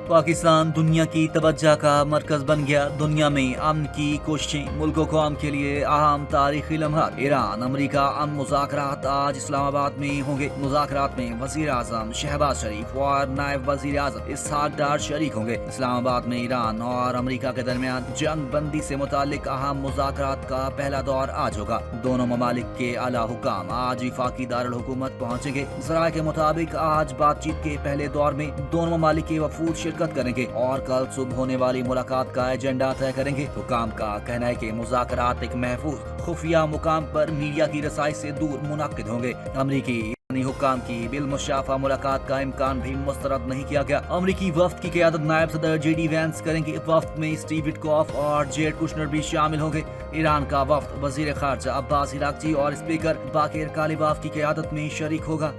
पाकिस्तान दुनिया की तवज्जो का मरकज बन गया। दुनिया में अमन की कोशिशें मुल्क कौम के लिए अहम तारीखी लम्हा। ईरान अमरीका अमन मुज़ाकरात आज इस्लामाबाद में होंगे। मुज़ाकरात में वज़ीर आज़म शहबाज शरीफ और नायब वज़ीर आज़म इसहाक डार शरीक होंगे। इस्लामाबाद में ईरान और अमरीका के दरमियान जंग बंदी से मुतालिक अहम मुज़ाकरात का पहला दौर आज होगा। दोनों ममालिक के आला हुकाम आज वफाकी दारुल हुकूमत पहुँचेंगे। ज़राए के मुताबिक आज बातचीत के पहले दौर में दोनों ममालिक के वफूद शिरकत करेंगे और कल सुबह होने वाली मुलाकात का एजेंडा तय करेंगे। हुकाम का कहना है कि मुज़ाकरात एक महफूज खुफिया मुकाम पर मीडिया की रसाई से दूर मुनक्किद होंगे। अमरीकी हुकाम की बिलमुशाफा मुलाकात का इम्कान भी मुस्तरद नहीं किया गया। अमरीकी वफ्द की क़यादत नायब सदर JD वैंस करेंगे। वफ्द में स्टीव विटकॉफ और जेड कुशनर भी शामिल होंगे। ईरान का वफ्द वज़ीर ख़ारजा अब्बास इराक़ची और स्पीकर बाकिर कालिबाफ की क़यादत में शरीक होगा।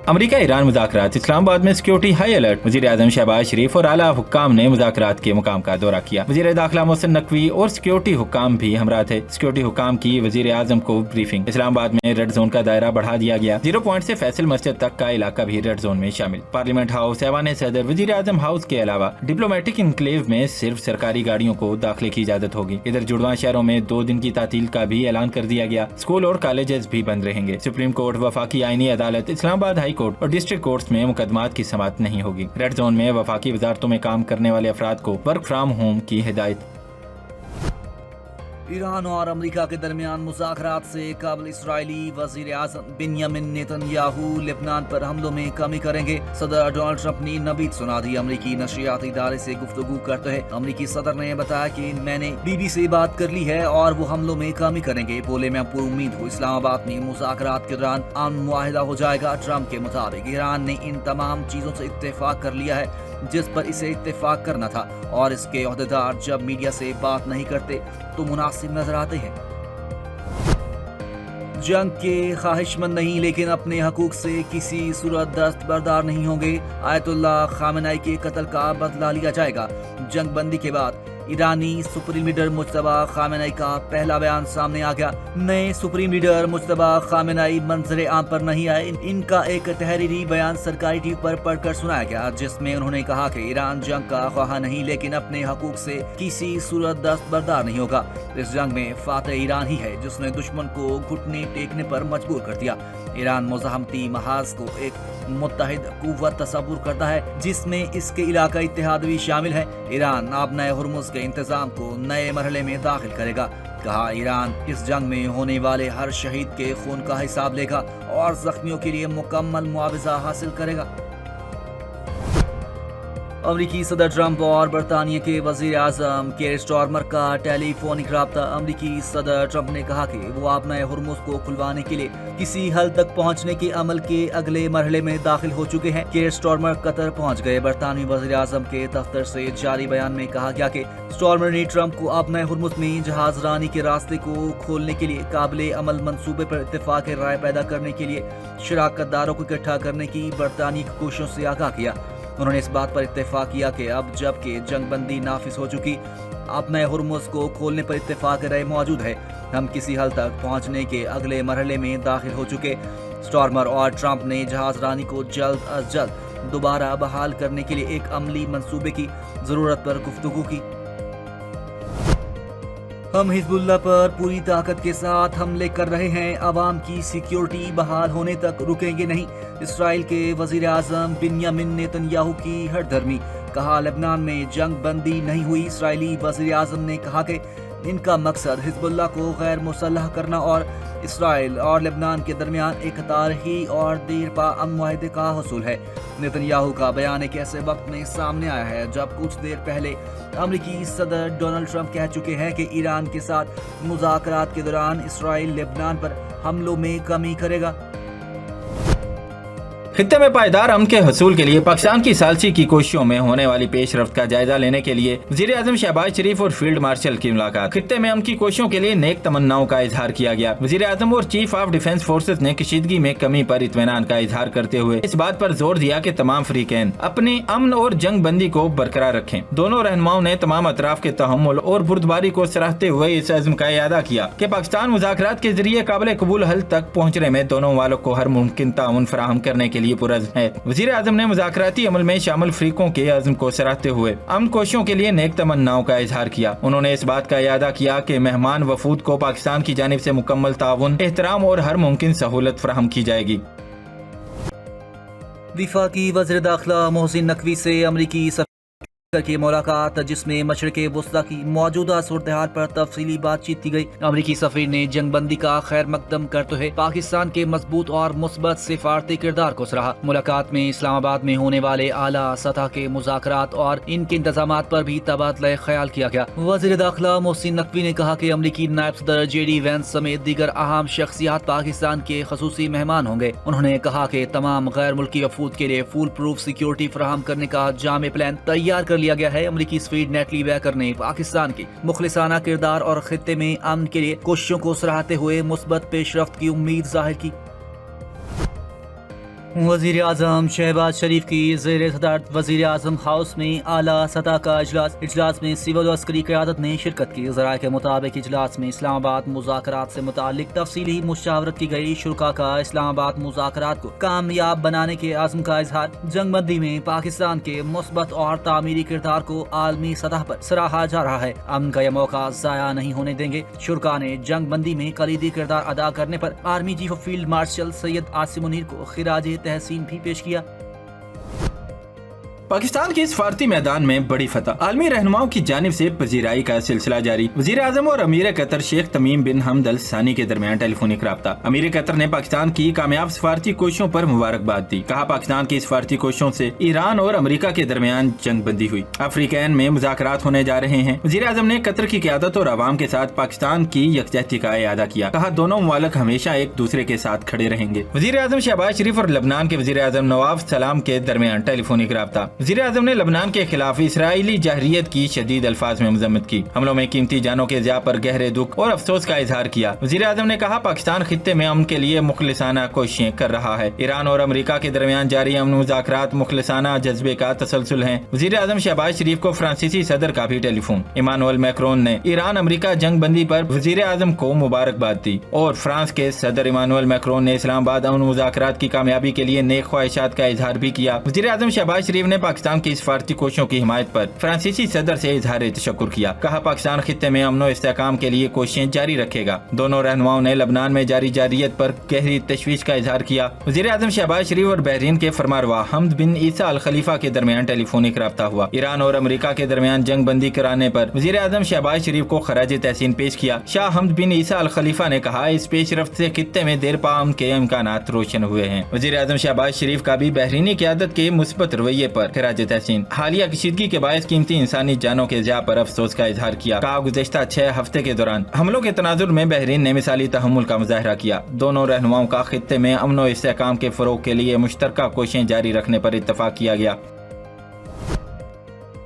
अमरीका ईरान मुज़ाकरात, इस्लामाबाद में सिक्योरिटी हाई अलर्ट। वज़ीर आज़म शहबाज शरीफ और आला हुक्काम ने मुज़ाकरात के मुकाम का दौरा किया। वज़ीर दाखिला मोहसिन नकवी और सिक्योरिटी हुक्काम भी हमरा थे। सिक्योरिटी हुक्काम की वज़ीर आज़म को ब्रीफिंग। इस्लामाबाद में रेड जोन का दायरा बढ़ा दिया गया। 0 पॉइंट से फैसल मस्जिद तक का इलाका भी रेड जोन में शामिल। पार्लियामेंट हाउस, ऐवान सदर, वज़ीर आज़म हाउस के अलावा डिप्लोमेटिक इनक्लेव में सिर्फ सरकारी गाड़ियों को दाखिले की इजाजत होगी। इधर जुड़वा शहरों में 2 दिन की तातील का भी ऐलान कर दिया गया। स्कूल और कॉलेजेस भी बंद रहेंगे। सुप्रीम कोर्ट, वफाकी आईनी अदालत, इस्लामाबाद हाई कोर्ट और डिस्ट्रिक्ट कोर्ट्स में मुकदमात की समाअत नहीं होगी। रेड जोन में वफाकी वजारतों में काम करने वाले अफराद को वर्क फ्रॉम होम की हिदायत। ईरान और अमरीका के दरमियान मुज़ाकरात से कबल इस्राइली वज़ीर आज़म बिन्यामिन नेतन्याहू लेबनान पर हमलों में कमी करेंगे। सदर डोनाल्ड ट्रंप ने नबीद सुना दी। अमरीकी नशरियाती इदारे से गुफ्तगू करते हैं अमरीकी सदर ने बताया कि मैंने बीबी से बात कर ली है और वो हमलों में कमी करेंगे। बोले मैं पूरी उम्मीद हूँ इस्लामाबाद में मुज़ाकरात के दौरान अमन मुआहिदा हो जाएगा। ट्रंप के मुताबिक ईरान ने इन तमाम चीज़ों से इत्तेफाक कर लिया है जिस पर इसे इत्तेफाक करना था और इसके अहदेदार जब मीडिया से बात नहीं करते तो मुनासिब नजर आते हैं। जंग के ख्वाहिशमंद नहीं लेकिन अपने हकूक से किसी सूरत दस्तबरदार नहीं होंगे। आयतुल्लाह खामेनेई के कत्ल का बदला लिया जाएगा। जंग बंदी के बाद ईरानी सुप्रीम लीडर मुज्तबा खामेनेई का पहला बयान सामने आ गया। नए सुप्रीम लीडर मुज्तबा खामेनेई मंजरे आम पर नहीं आए। इनका एक तहरीरी बयान सरकारी टीवी पर पढ़कर सुनाया गया जिसमें उन्होंने कहा कि ईरान जंग का ख्वाह नहीं लेकिन अपने हकूक से किसी सूरत दस्तबरदार नहीं होगा। इस जंग में फातह ईरान ही है जिसने दुश्मन को घुटने टेकने पर मजबूर कर दिया। ईरान मुज़ाहमती महाज को एक मुत्तहिद कुव्वत तस्वुर करता है जिसमें इसके इलाका इत्तेहाद भी शामिल है। ईरान अब नए हुर्मुज़ के इंतजाम को नए मरहले में दाखिल करेगा। कहा ईरान इस जंग में होने वाले हर शहीद के खून का हिसाब लेगा और जख्मियों के लिए मुकम्मल मुआवजा हासिल करेगा। अमरीकी सदर ट्रंप और बरतानिया के वज़ीर आज़म केयर स्टारमर का टेलीफोनिक राब्ता। अमरीकी सदर ट्रंप ने कहा कि वो आप नए हुर्मुज़ को खुलवाने के लिए किसी हल तक पहुंचने के अमल के अगले मरहले में दाखिल हो चुके हैं। केयर स्टारमर कतर पहुंच गए। बरतानवी वज़ीर आज़म के दफ्तर से जारी बयान में कहा गया कि स्टारमर ने ट्रंप को आप नए हुर्मुज़ में जहाज रानी के रास्ते को खोलने के लिए काबिल अमल मंसूबे पर इत्तेफाक राय पैदा करने के लिए शराकतदारों को इकट्ठा करने की बरतानी की कोशिशों से आगाह किया। उन्होंने इस बात पर इत्तेफाक किया कि अब जबकि जंग बंदी नाफिज हो चुकी अब नए हुर्मुज़ को खोलने पर इत्तेफाक राय मौजूद है। हम किसी हल तक पहुंचने के अगले मरहले में दाखिल हो चुके। स्टारमर और ट्रंप ने जहाज रानी को जल्द अज जल्द दोबारा बहाल करने के लिए एक अमली मंसूबे की जरूरत पर गुफ्तगू की। हम हिजबुल्लाह पर पूरी ताकत के साथ हमले कर रहे हैं। अवाम की सिक्योरिटी बहाल होने तक रुकेंगे नहीं। इसराइल के वज़ीर आज़म बिन्यामिन नेतन्याहू की हरधर्मी। कहा लेबनान में जंग बंदी नहीं हुई। इसराइली वज़ीर आज़म ने कहा कि इनका मकसद हिजबुल्लाह को गैर मुसल्लह करना और इसराइल और लेबनान के दरमियान एक तारीखी और देरपा अमन मुआहदे का हसूल है। नेतन्याहू का बयान एक ऐसे वक्त में सामने आया है जब कुछ देर पहले अमरीकी सदर डोनाल्ड ट्रंप कह चुके हैं कि ईरान के साथ मुज़ाकरात के दौरान इसराइल लेबनान पर हमलों में कमी करेगा। खित्ते में पायदार अमन के हसूल के लिए पाकिस्तान की सालसी की कोशिशों में होने वाली पेशरफ्त का जायजा लेने के लिए वज़ीर आज़म शहबाज शरीफ और फील्ड मार्शल की मुलाकात। खित्ते में अमन की कोशिशों के लिए नेक तमन्नाओं का इजहार किया गया। वज़ीर आज़म और चीफ ऑफ डिफेंस फोर्सेस ने कशीदगी में कमी पर इत्मीनान का इजहार करते हुए इस बात पर जोर दिया कि तमाम फरीकैन अपने अमन और जंग बंदी को बरकरार रखें। दोनों रहनुमाओं ने तमाम अतराफ के तहम्मुल और बुर्दबारी को सराहते हुए इस अज़्म का इयादा किया कि पाकिस्तान मुज़ाकरात के जरिए काबिल कबूल हल तक पहुँचने में दोनों वालों को हर मुमकिन ताउन फराहम करने के लिए लिए पुरज़्म है। वज़ीर आज़म ने मुज़ाकराती अमल में शामिल फ़रीकों के अज़्म को सराहते हुए अमन कोशिशों के लिए नेक तमन्नाओं का इजहार किया। उन्होंने इस बात का इयादा किया कि मेहमान वफूद को पाकिस्तान की जानिब से मुकम्मल ताउन, एहतराम और हर मुमकिन सहूलत फराहम की जाएगी। वफाकी वज़ीर दाखिला मोहसिन नकवी से अमरीकी की मुलाकात, जिसमें मशरिक़ वस्ता की मौजूदा सूरत हाल पर तफसीली बातचीत की गई। अमरीकी सफ़ीर ने जंग बंदी का खैर मकदम करते हुए पाकिस्तान के मजबूत और मुस्बत सिफारती किरदार को सराहा। मुलाकात में इस्लामाबाद में होने वाले आला सतह के मुज़ाकरात और इनके इंतजामात पर भी तबादला ख्याल किया गया। वज़ीर दाखिला मोहसिन नकवी ने कहा कि अमरीकी नायब सदर JD वैंस समेत दीगर अहम शख्सियात पाकिस्तान के खसूसी मेहमान होंगे। उन्होंने कहा कि तमाम गैर मुल्की वफूद के लिए फुल प्रूफ सिक्योरिटी फराहम करने का जामे प्लान तैयार कर लिया गया है। अमरीकी सफ़ीर नेटली बैकर ने पाकिस्तान की मुखलिसाना किरदार और खित्ते में अमन के लिए कोशिशों को सराहते हुए मुस्बत पेशरफ्त की उम्मीद जाहिर की। वज़ीर आज़म शहबाज शरीफ की ज़ेर सदारत वज़ीर आज़म हाउस में आला सतह का इजलास में सिविल और अस्करी क़यादत ने शिरकत की। ज़राए के मुताबिक इजलास में इस्लामाबाद मुज़ाकरात से मुताल्लिक तफसीली मुशावरत की गई। शुरका का इस्लामाबाद मुज़ाकरात को कामयाब बनाने के आज़म का इजहार, जंग बंदी में पाकिस्तान के मुस्बत और तामीरी किरदार को आलमी सतह पर सराहा जा रहा है। अमन का यह मौका ज़ाया नहीं होने देंगे। शुरका ने जंग बंदी में कलीदी किरदार अदा करने पर army chief of field marshal Syed Asim Munir को खिराज तहसीन भी पेश किया। पाकिस्तान के सफारती मैदान में बड़ी फतह, आलमी रहनुमाओं की जानिब से पजीराई का सिलसिला जारी। वज़ीर आज़म और अमीर कतर शेख तमीम बिन हमद अल सानी के दरमियान टेलीफोनिक राब्ता। अमीर कतर ने पाकिस्तान की कामयाब सफारती कोशिशों पर मुबारकबाद दी। कहा, पाकिस्तान की सफारती कोशिशों से ईरान और अमेरिका के दरमियान जंग बंदी हुई। अफ्रीकैन में मुज़ाकरात होने जा रहे हैं। वज़ीर आज़म ने कतर की क़यादत और अवाम के साथ पाकिस्तान की यकजहती का इयादा किया। कहा, दोनों मुमालिक हमेशा एक दूसरे के साथ खड़े रहेंगे। वज़ीर आज़म शहबाज शरीफ और लबनान के वज़ीर आज़म नवाफ सलाम के दरमियान टेलीफोनिक राब्ता। वज़ीर आज़म ने लबनान के खिलाफ इसराइली जहरियत की शदीद अल्फाज में मजम्मत की। हमलों में कीमती जानों के ज़िया पर गहरे दुख और अफसोस का इजहार किया। वज़ीर आज़म ने कहा, पाकिस्तान खित्ते में अमन के लिए मुखलिसाना कोशिशें कर रहा है। ईरान और अमेरिका के दरमियान जारी अमन मुज़ाकरात मुखलिसाना जज्बे का तसलसल है। वज़ीर आज़म शहबाज शरीफ को फ्रांसीसी सदर का भी टेलीफोन। इमानुएल मैक्रोन ने ईरान अमेरिका जंग बंदी पर वज़ीर आज़म को मुबारकबाद दी और फ्रांस के सदर इमानुएल मैक्रोन ने इस्लामाबाद अमन मुज़ाकरात की कामयाबी के लिए नेक ख्वाहिशात का इजहार भी किया। वज़ीर आज़म शहबाज शरीफ ने पाकिस्तान की सफारती कोशिशों की हिमायत पर फ्रांसीसी सदर से इजहार तशक्कुर किया। कहा, पाकिस्तान खित्ते में अमन और इस्तेहकाम के लिए कोशिशें जारी रखेगा। दोनों रहनुमाओं ने लबनान में जारी जारियत पर गहरी तशवीश का इजहार किया। वज़ीर आज़म शहबाज शरीफ और बहरीन के फरमारवा हमद बिन ईसा अल खलीफा के दरमियान टेलीफोनिक राब्ता हुआ। ईरान और अमेरिका के दरमियान जंग बंदी कराने पर वज़ीर आज़म शहबाज शरीफ को खराज तहसीन पेश किया। शाह हमद बिन ईसा अल खलीफा ने कहा, इस पेशरफ्त से खित्ते में देर पा अमन के इम्कानात रोशन हुए हैं। वज़ीर आज़म शहबाज शरीफ का भी बहरीनी क़यादत के मुस्बत रवैये पर खराज तहसीन। हालिया कशीदगी के बायस कीमती इंसानी जानों के ज़िया पर अफसोस का इजहार किया। कहा, गुज़श्ता 6 हफ्ते के दौरान हमलों के तनाजुर में बहरीन ने मिसाली तहम्मुल का मुजाहरा किया। दोनों रहनुमाओं का खित्ते में अमन और इस्तेहकाम के फ़रोग़ के लिए मुश्तरका कोशिशें जारी रखने पर इत्तफाक किया गया।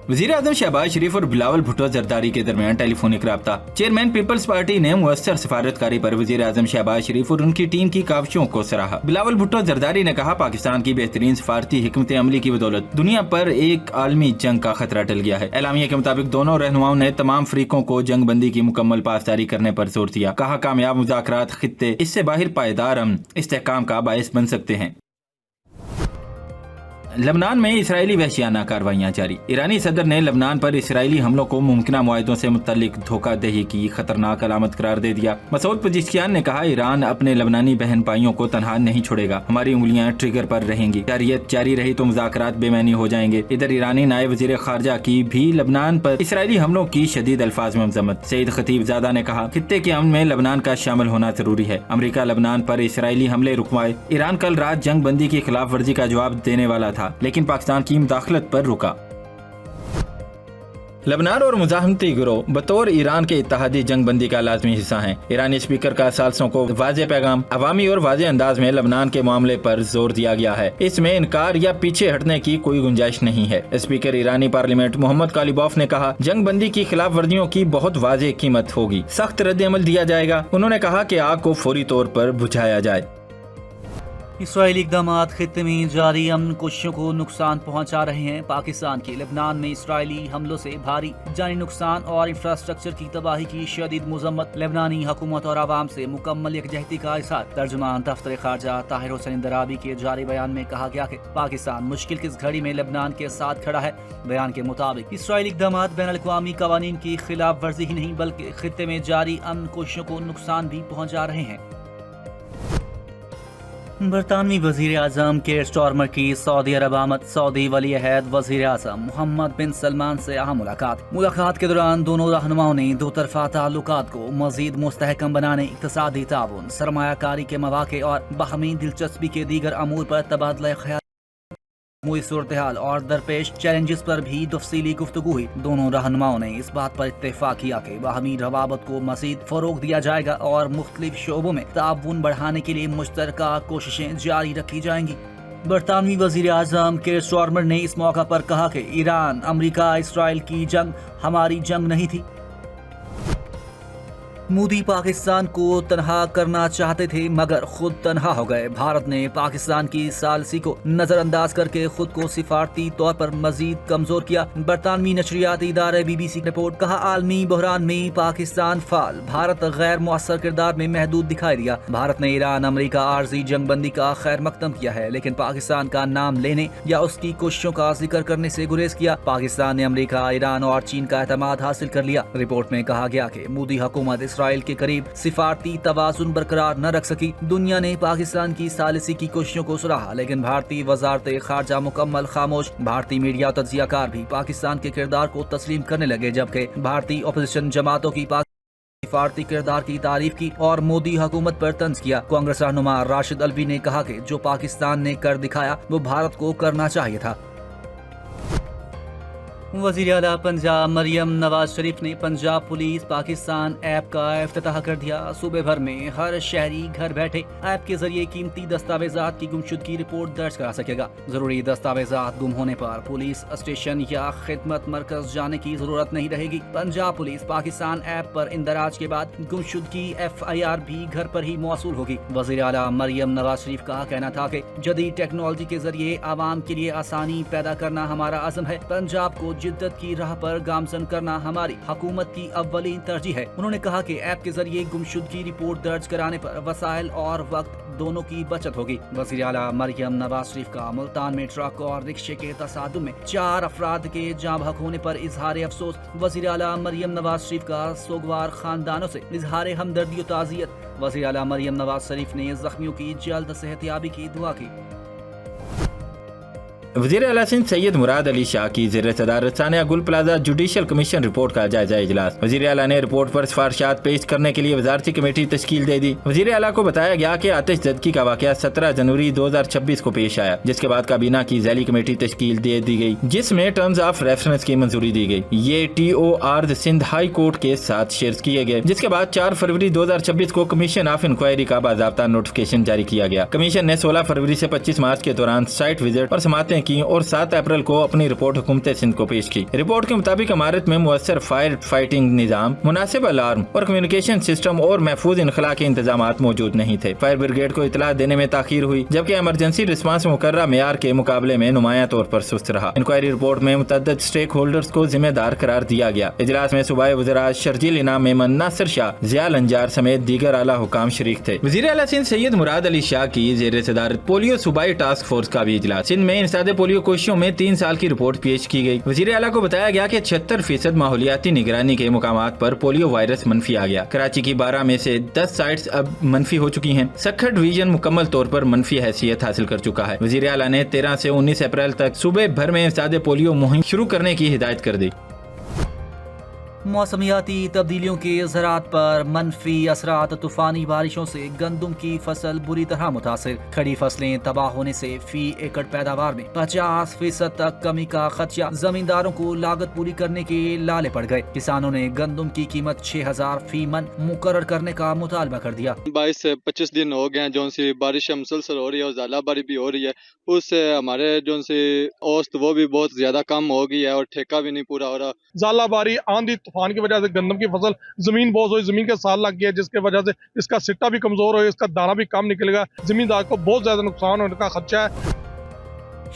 वज़ीर आज़म शहबाज शरीफ और बिलावल भुट्टो जरदारी के दरमियान टेलीफोनिक राब्ता। चेयरमैन पीपल्स पार्टी ने मुअस्सर सफारतकारी पर वज़ीर आज़म शहबाज शरीफ और उनकी टीम की काविशों को सराहा। बिलावल भुट्टो जरदारी ने कहा, पाकिस्तान की बेहतरीन सफारती हिकमत अमली की बदौलत दुनिया पर एक आलमी जंग का खतरा टल गया है। एलामिया के मुताबिक दोनों रहनुमाओं ने तमाम फरीकों को जंग बंदी की मुकम्मल पासदारी करने पर जोर दिया। कहा, कामयाब मुज़ाकरात खित्ते इससे बाहर पायदार अमन इस्तेहकाम का बायस बन सकते हैं। लबनान में इसराइली वहशियाना कार्रवाइयाँ जारी। ईरानी सदर ने लबनान पर इसराइली हमलों को मुमकिन मुआहदों से मुतल्लिक धोखादही की खतरनाक अलामत करार दे दिया। मसूद पज़ेश्कियान ने कहा, ईरान अपने लबनानी बहन भाइयों को तनहा नहीं छोड़ेगा। हमारी उंगलियां ट्रिगर पर रहेंगी। जारियत जारी रही तो मुज़ाकरात बेमैनी हो जाएंगे। इधर ईरानी नायब वज़ीर खारजा की भी लबनान पर इसराइली हमलों की शदीद अल्फाज में मज़म्मत। सईद खतीबज़ादा ने कहा, खित्ते के अमन में लबनान का शामिल होना जरूरी है। अमेरिका लबनान पर इसराइली हमले रुकवाए। ईरान कल रात जंग बंदी की खिलाफ वर्जी का जवाब देने वाला था, लेकिन पाकिस्तान की मुदाखलत पर रुका। लबनान और मुजाहमती गिरोह बतौर ईरान के इत्तेहादी जंग बंदी का लाजमी हिस्सा हैं। ईरानी स्पीकर का सालसों को वाज़ेह पैगाम, अवामी और वाज़ेह अंदाज में लबनान के मामले पर जोर दिया गया है। इसमें इनकार या पीछे हटने की कोई गुंजाइश नहीं है। स्पीकर ईरानी पार्लियामेंट मोहम्मद कालिबॉफ ने कहा, जंग बंदी की खिलाफ वर्जियों की बहुत वाज़ेह कीमत होगी, सख्त रद्द अमल दिया जाएगा। उन्होंने कहा कि आग को फौरी तौर पर बुझाया जाए। اسرائیلی اقدامات خطے میں جاری امن کوششوں کو نقصان پہنچا رہے ہیں۔ پاکستان کے لبنان میں اسرائیلی حملوں سے بھاری جانی نقصان اور انفراسٹرکچر کی تباہی کی شدید مذمت۔ لبنانی حکومت اور عوام سے مکمل یکجہتی کا اظہار۔ ترجمان دفتر خارجہ طاہر حسین درابی کے جاری بیان میں کہا گیا کہ پاکستان مشکل کی اس گھڑی میں لبنان کے ساتھ کھڑا ہے۔ بیان کے مطابق اسرائیلی اقدامات بین الاقوامی قوانین کی خلاف ورزی ہی نہیں بلکہ خطے میں جاری امن کوششوں کو نقصان بھی پہنچا رہے ہیں۔ برطانوی وزیر اعظم کیئر سٹارمر کی سعودی عرب آمد۔ سعودی ولی عہد وزیر اعظم محمد بن سلمان سے اہم ملاقات کے دوران دونوں رہنماؤں نے دو طرفہ تعلقات کو مزید مستحکم بنانے، اقتصادی تعاون، سرمایہ کاری کے مواقع اور باہمی دلچسپی کے دیگر امور پر تبادلہ خیال، مجموعی صورتحال اور درپیش چیلنجز پر بھی تفصیلی گفتگو ہوئی۔ دونوں رہنماؤں نے اس بات پر اتفاق کیا کہ باہمی روابط کو مزید فروغ دیا جائے گا اور مختلف شعبوں میں تعاون بڑھانے کے لیے مشترکہ کوششیں جاری رکھی جائیں گی۔ برطانوی وزیر اعظم کیئر سٹارمر نے اس موقع پر کہا کہ ایران امریکہ اسرائیل کی جنگ ہماری جنگ نہیں تھی۔ مودی پاکستان کو تنہا کرنا چاہتے تھے مگر خود تنہا ہو گئے۔ بھارت نے پاکستان کی ثالثی کو نظر انداز کر کے خود کو سفارتی طور پر مزید کمزور کیا۔ برطانوی نشریاتی ادارے BBC کی رپورٹ۔ کہا عالمی بحران میں پاکستان فعال، بھارت غیر مؤثر کردار میں محدود دکھائی دیا۔ بھارت نے ایران امریکہ عارضی جنگ بندی کا خیر مقدم کیا ہے لیکن پاکستان کا نام لینے یا اس کی کوششوں کا ذکر کرنے سے گریز کیا۔ پاکستان نے امریکہ، ایران اور چین کا اعتماد حاصل کر لیا۔ رپورٹ میں کہا گیا کہ مودی حکومت اسرائیل کے قریب سفارتی توازن برقرار نہ رکھ سکی۔ دنیا نے پاکستان کی ثالثی کی کوششوں کو سراہا لیکن بھارتی وزارت خارجہ مکمل خاموش۔ بھارتی میڈیا اور تجزیہ کار بھی پاکستان کے کردار کو تسلیم کرنے لگے جبکہ بھارتی اپوزیشن جماعتوں کی سفارتی کردار کی تعریف کی اور مودی حکومت پر طنز کیا۔ کانگریس رہنما راشد الوی نے کہا کہ جو پاکستان نے کر دکھایا وہ بھارت کو کرنا چاہیے تھا۔ وزیر اعلیٰ پنجاب مریم نواز شریف نے پنجاب پولیس پاکستان ایپ کا افتتاح کر دیا۔ صوبے بھر میں ہر شہری گھر بیٹھے ایپ کے ذریعے قیمتی دستاویزات کی گمشدگی رپورٹ درج کرا سکے گا۔ ضروری دستاویزات گم ہونے پر پولیس اسٹیشن یا خدمت مرکز جانے کی ضرورت نہیں رہے گی۔ پنجاب پولیس پاکستان ایپ پر اندراج کے بعد گمشدگی FIR بھی گھر پر ہی موصول ہوگی۔ وزیر اعلیٰ مریم نواز شریف کا کہنا تھا کہ جدید ٹیکنالوجی کے ذریعے عوام کے لیے آسانی پیدا کرنا ہمارا عزم ہے۔ پنجاب کو جدت کی راہ پر گامزن کرنا ہماری حکومت کی اولین ترجیح ہے۔ انہوں نے کہا کہ ایپ کے ذریعے گمشدگی رپورٹ درج کرانے پر وسائل اور وقت دونوں کی بچت ہوگی۔ وزیر اعلیٰ مریم نواز شریف کا ملتان میں ٹرک اور رکشے کے تصادم میں 4 افراد کے جاں بحق ہونے پر اظہار افسوس۔ وزیر اعلیٰ مریم نواز شریف کا سوگوار خاندانوں سے اظہار ہمدردی و تعزیت۔ وزیر اعلیٰ مریم نواز شریف نے زخمیوں کی جلد صحت یابی کی دعا کی۔ وزیر اعلیٰ سندھ سید مراد علی شاہ کی زیر صدارت ثانیہ گل پلازا جوڈیشل کمیشن رپورٹ کا جائزہ اجلاس۔ وزیر اعلیٰ نے رپورٹ پر سفارشات پیش کرنے کے لیے وزارتی کمیٹی تشکیل دے دی۔ وزیر اعلیٰ کو بتایا گیا کہ آتش زدگی کا واقعہ 17 جنوری 2026 کو پیش آیا جس کے بعد کابینہ کی ذیلی کمیٹی تشکیل دے دی گئی جس میں ٹرمز آف ریفرنس کی منظوری دی گئی۔ یہ TORs سندھ ہائی کورٹ کے ساتھ شیئر کیے گئے جس کے بعد 4 فروری 2026 کو کمیشن آف انکوائری کا باضابطہ نوٹیفکیشن جاری کیا گیا۔ کمیشن نے 16 فروری سے 25 مارچ کے دوران سائٹ وزٹ اور سماعتیں کی اور 7 اپریل کو اپنی رپورٹ حکومت سندھ کو پیش کی۔ رپورٹ کے مطابق عمارت میں مؤثر فائر فائٹنگ نظام، مناسب الارم اور کمیونیکیشن سسٹم اور محفوظ انخلاء کے انتظامات موجود نہیں تھے۔ فائر بریگیڈ کو اطلاع دینے میں تاخیر ہوئی جبکہ ایمرجنسی رسپانس مقررہ معیار کے مقابلے میں نمایاں طور پر سست رہا۔ انکوائری رپورٹ میں متعدد اسٹیک ہولڈرز کو ذمہ دار قرار دیا گیا۔ اجلاس میں صوبائی وزراء شرجیل انعام میمن، ناصر شاہ، ضیاء الانجار سمیت دیگر اعلیٰ حکام شریک تھے۔ وزیر اعلیٰ سندھ سید مراد علی شاہ کی زیر صدارت پولیو صوبائی ٹاسک فورس کا بھی اجلاس۔ سندھ میں انسداد پولیو کوششوں میں 3 سال کی رپورٹ پیش کی گئی۔ وزیر اعلیٰ کو بتایا گیا کہ 76% ماحولیاتی نگرانی کے مقامات پر پولیو وائرس منفی آ گیا۔ کراچی کی 12 میں سے 10 سائٹس اب منفی ہو چکی ہیں۔ سکھڑ ڈویژن مکمل طور پر منفی حیثیت حاصل کر چکا ہے۔ وزیر اعلیٰ نے 13 سے 19 اپریل تک صوبے بھر میں انسداد پولیو مہم شروع کرنے کی ہدایت کر دی۔ موسمیاتی تبدیلیوں کے زراعت پر منفی اثرات۔ طوفانی بارشوں سے گندم کی فصل بری طرح متاثر۔ کھڑی فصلیں تباہ ہونے سے فی ایکڑ پیداوار میں 50% تک کمی کا خدشہ۔ زمینداروں کو لاگت پوری کرنے کے لالے پڑ گئے۔ کسانوں نے گندم کی قیمت 6000 فی من مقرر کرنے کا مطالبہ کر دیا۔ 22 سے 25 دن ہو گئے ہیں جو سی بارش مسلسل ہو رہی ہے اور ژالہ باری بھی ہو رہی ہے، اس سے ہمارے جو سی اوسط وہ بھی بہت زیادہ کم ہو گئی ہے اور ٹھیکہ بھی نہیں پورا ہو رہا۔ ژالہ باری، آندھی طوفان کی وجہ سے گندم کی فصل زمین بوز ہوئی, زمین کے سال لگ گیا, جس کی وجہ سے اس کا سٹا بھی کمزور ہوئی, اس کا دانہ بھی کم نکل گا, زمیندار کو بہت زیادہ نقصان ہونے کا خدشہ ہے.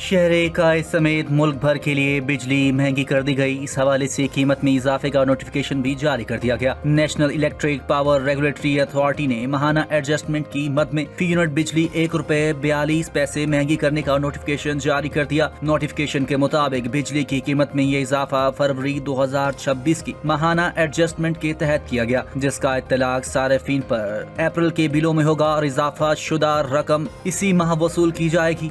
شہر کائے سمیت ملک بھر کے لیے بجلی مہنگی کر دی گئی. اس حوالے سے قیمت میں اضافے کا نوٹیفیکیشن بھی جاری کر دیا گیا. National electric power regulatory authority نے ماہانہ ایڈجسٹمنٹ کی مد میں فی یونٹ بجلی 1 روپے 42 پیسے مہنگی کرنے کا نوٹیفیکیشن جاری کر دیا. نوٹیفیکیشن کے مطابق بجلی کی قیمت میں یہ اضافہ فروری 2026 کی ماہانہ ایڈجسٹمنٹ کے تحت کیا گیا, جس کا اطلاق صارفین پر اپریل کے بلوں میں ہوگا اور اضافہ شدہ رقم اسی ماہ وصول کی جائے گی.